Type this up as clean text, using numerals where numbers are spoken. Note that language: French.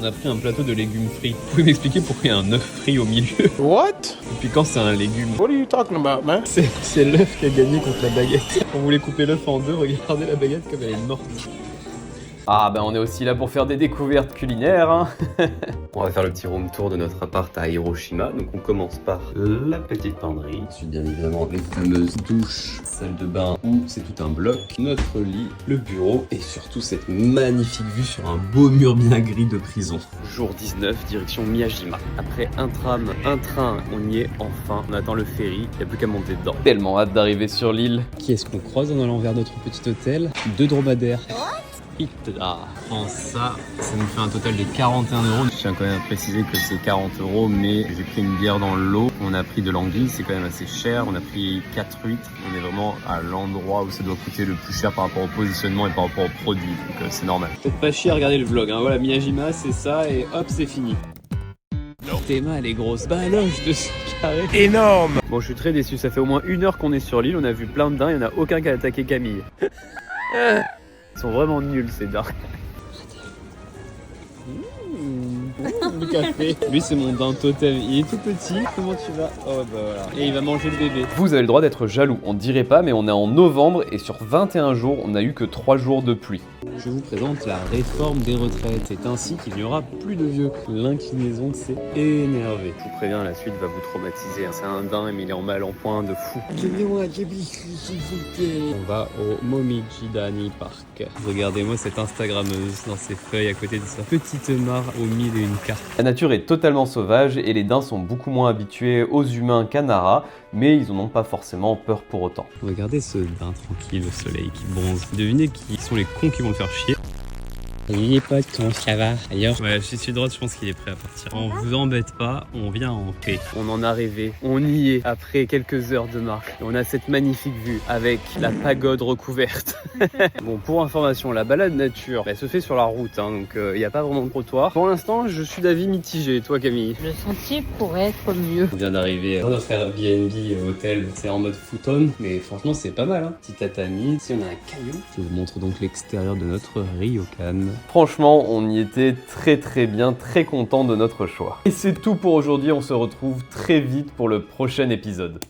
On a pris un plateau de légumes frits. Vous pouvez m'expliquer pourquoi il y a un œuf frit au milieu? What? Et puis quand c'est un légume? What are you talking about, man? C'est l'œuf qui a gagné contre la baguette. On voulait couper l'œuf en deux, regardez la baguette comme elle est morte. Ah ben on est aussi là pour faire des découvertes culinaires hein. On va faire le petit room tour de notre appart à Hiroshima. Donc on commence par la petite penderie. Ensuite bien évidemment les fameuses douches, salle de bain où c'est tout un bloc, notre lit, le bureau et surtout cette magnifique vue sur un beau mur bien gris de prison. Jour 19, direction Miyajima. Après un tram, un train, on y est enfin. On attend le ferry, il n'y a plus qu'à monter dedans. Tellement hâte d'arriver sur l'île. Qui est-ce qu'on croise en allant vers notre petit hôtel? 2 dromadaires. Ça nous fait un total de 41 €. Je tiens quand même à préciser que c'est 40 €, mais j'ai pris une bière dans l'eau. On a pris de l'anguille, c'est quand même assez cher. On a pris 4 huîtres. On est vraiment à l'endroit où ça doit coûter le plus cher par rapport au positionnement et par rapport au produit. Donc c'est normal. Faites pas chier à regarder le vlog, hein. Voilà, Miyajima, c'est ça et hop, c'est fini. Théma, elle est grosse. Baloche de 100 carrés. Énorme! Bon, je suis très déçu. Ça fait au moins 1 heure qu'on est sur l'île. On a vu plein de daims. Il n'y en a aucun qui a attaqué Camille. Ils sont vraiment nuls ces daims. Le café. Lui, c'est mon daim totem. Il est tout petit. Comment tu vas? Oh, bah voilà. Et il va manger le bébé. Vous avez le droit d'être jaloux. On dirait pas, mais on est en novembre et sur 21 jours, on n'a eu que 3 jours de pluie. Je vous présente la réforme des retraites. C'est ainsi qu'il n'y aura plus de vieux. L'inclinaison s'est énervée. Je vous préviens, la suite va vous traumatiser. C'est un daim, mais il est en mal en point de fou. On va au Momijidani Park. Regardez-moi cette Instagrammeuse dans ses feuilles à côté de sa petite mare aux 1001 cartes. La nature est totalement sauvage et les daims sont beaucoup moins habitués aux humains qu'à Nara, mais ils en ont pas forcément peur pour autant. Regardez ce daim tranquille au soleil qui bronze. Devinez qui sont les cons qui vont le faire chier. Salut les potes, comment ça va? Ailleurs? Ouais, je suis droite, je pense qu'il est prêt à partir. On vous embête pas, on vient en paix. On en a rêvé, on y est après quelques heures de marche. Et on a cette magnifique vue avec la pagode recouverte. Bon, pour information, la balade nature, elle se fait sur la route, hein, donc il n'y a pas vraiment de trottoir. Pour l'instant, je suis d'avis mitigé. Toi, Camille? Le sentier pourrait être mieux. On vient d'arriver dans notre Airbnb hôtel, c'est en mode futon, mais franchement c'est pas mal, hein. Petit tatami, ici on a un caillou. Je vous montre donc l'extérieur de notre ryokan. Franchement, on y était très bien, très content de notre choix. Et c'est tout pour aujourd'hui, on se retrouve très vite pour le prochain épisode.